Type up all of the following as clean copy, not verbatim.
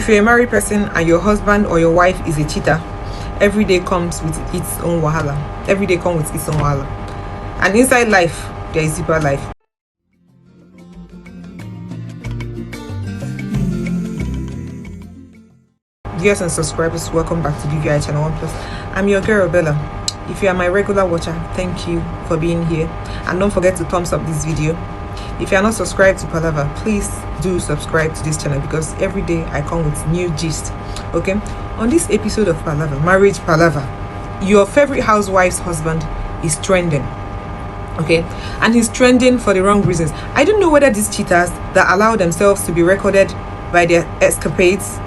If you're a married person and your husband or your wife is a cheater, every day comes with its own wahala. Every day comes with its own wahala. And inside life, there is deeper life. Viewers and subscribers, welcome back to DVI Channel 1 Plus. I'm your girl Bella. If you are my regular watcher, thank you for being here, and don't forget to thumbs up this video. If you are not subscribed to Palava, please do subscribe to this channel, because every day I come with new gist. Okay, on this episode of Palava, Marriage Palava, your favorite housewife's husband is trending. Okay, and he's trending for the wrong reasons. I don't know whether these cheaters that allow themselves to be recorded by their escapades,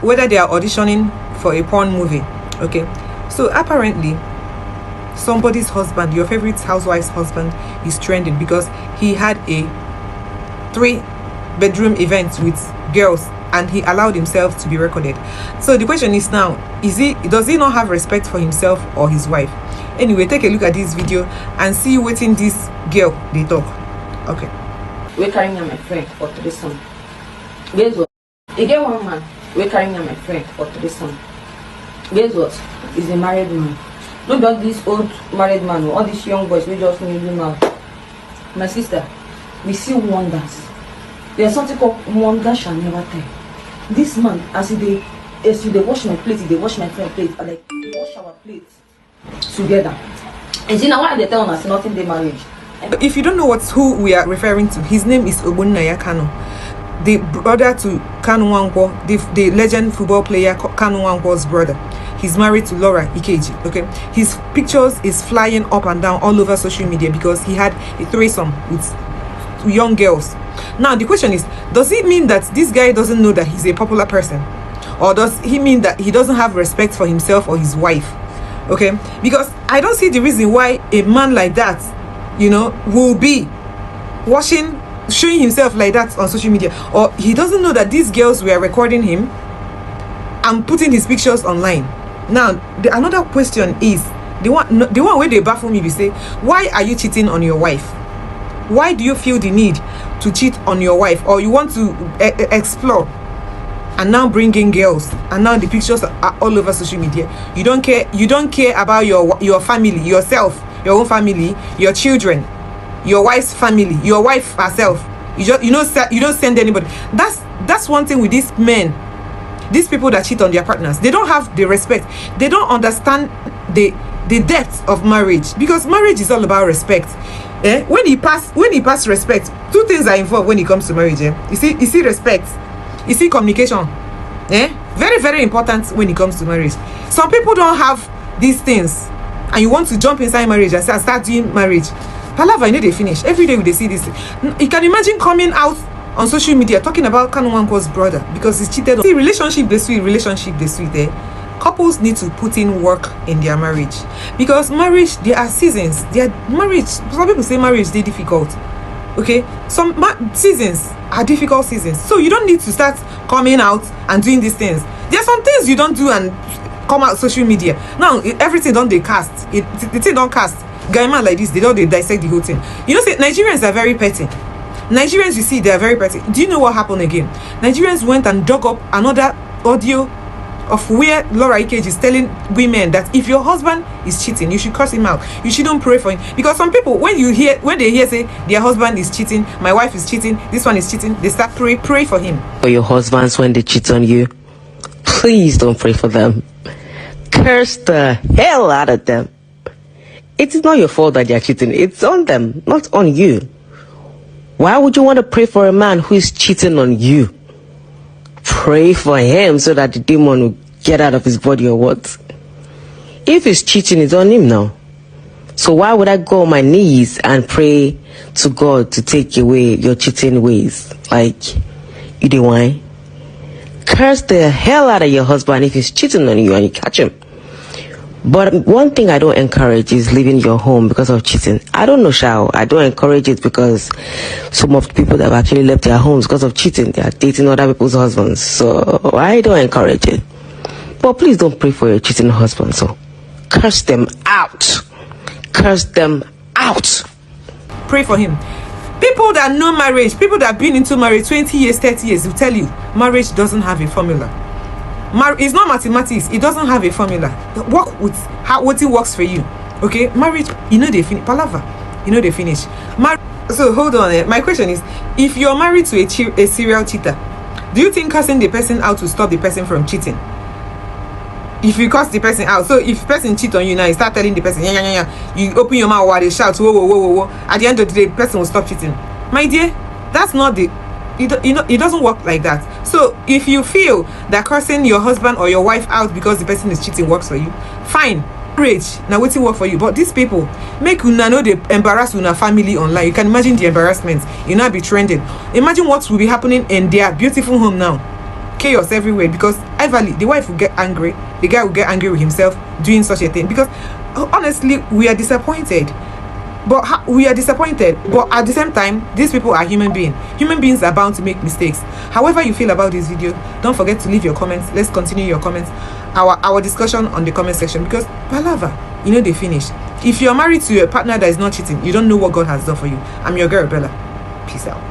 whether they are auditioning for a porn movie. Okay, so apparently somebody's husband, your favorite housewife's husband, is trending because he had a 3-bedroom event with girls and he allowed himself to be recorded. So the question is now, does he not have respect for himself or his wife? Anyway, take a look at this video and see what in this girl they talk. Okay, we're carrying my friend for threesome. Guess what? Again, one man, we're carrying my friend for threesome. Guess what? He's a married man. Not just this old married man, all these young boys we just need you now. My sister, we see wonders. There's something called wonder shall never tell. This man, as they wash my plate, they wash my friend plate, and like we wash our plates together. And see now why they tell us nothing they marriage. If you don't know who we are referring to, his name is Kanu, the brother to Nwankwo, the legend football player Kanu Nwankwo's brother. He's married to Laura Ikeji. Okay, his pictures is flying up and down all over social media because he had a threesome with young girls. Now the question is, does it mean that this guy doesn't know that he's a popular person, or does he mean that he doesn't have respect for himself or his wife? Okay, because I don't see the reason why a man like that, will be showing himself like that on social media, or he doesn't know that these girls were recording him and putting his pictures online. Now another question is the one where they baffle me. They say, why are you cheating on your wife? Why do you feel the need to cheat on your wife, or you want to explore and now bring in girls, and now the pictures are all over social media? You don't care about your family, yourself, your own family, your children, your wife's family, your wife herself. You don't send anybody. That's one thing with these men, these people that cheat on their partners. They don't have the respect. They don't understand the depth of marriage, because marriage is all about respect. When he pass respect, two things are involved when it comes to marriage. You see respect, you see communication. Very, very important when it comes to marriage. Some people don't have these things, and you want to jump inside marriage and start doing marriage. Palava, I know they finish. Every day they see this. You can imagine coming out on social media talking about Kanu Nwankwo's brother because he's cheated. See, relationship they sweet. Couples need to put in work in their marriage, because marriage, there are seasons. Some people say marriage is difficult. Okay, some seasons are difficult seasons, so you don't need to start coming out and doing these things. There are some things you don't do and come out social media. Now everything don't they cast it, the thing don't cast. Guy man like this, they don't dissect the whole thing. Say Nigerians are very petty. Nigerians, you see, they are very petty. Do you know what happened again? Nigerians went and dug up another audio of where Laura Ikeji is telling women that if your husband is cheating, you should curse him out. You shouldn't pray for him. Because some people, when they hear say their husband is cheating, my wife is cheating, this one is cheating, they start pray for him. For your husbands, when they cheat on you, please don't pray for them. Curse the hell out of them. It is not your fault that they are cheating. It's on them, not on you. Why would you want to pray for a man who is cheating on you? Pray for him so that the demon will get out of his body, or what? If he's cheating, it's on him now. So why would I go on my knees and pray to God to take away your cheating ways? Like, you do why? Curse the hell out of your husband if he's cheating on you and you catch him. But one thing I don't encourage is leaving your home because of cheating. I don't know, Shao. I don't encourage it because some of the people that have actually left their homes because of cheating, they are dating other people's husbands. So I don't encourage it. But please don't pray for your cheating husband. So curse them out. Curse them out. Pray for him. People that know marriage, people that have been into marriage 20 years, 30 years, will tell you marriage doesn't have a formula. It's not mathematics. It doesn't have a formula. Work with what it works for you. Okay, marriage, you know they finish. Palava, you know they finish. So hold on. My question is, if you're married to a serial cheater, do you think cursing the person out will stop the person from cheating? If you curse the person out, so if the person cheat on you now, you start telling the person, yeah, you open your mouth while they shout, whoa. At the end of the day, the person will stop cheating. My dear, that's not the, it doesn't work like that. So if you feel that cursing your husband or your wife out because the person is cheating works for you, fine. Rage now waiting work for you. But these people make una know they embarrass una family online. You can imagine the embarrassment. You now be trending. Imagine what will be happening in their beautiful home now. Chaos everywhere, because Iverly, the wife will get angry, the guy will get angry with himself doing such a thing, because honestly we are disappointed. But at the same time, these people are human beings are bound to make mistakes. However you feel about this video, don't forget to leave your comments. Let's continue your comments, our discussion on the comment section, because palava, you know they finish. If you're married to a partner that is not cheating, you don't know what God has done for you. I'm your girl Bella. Peace out.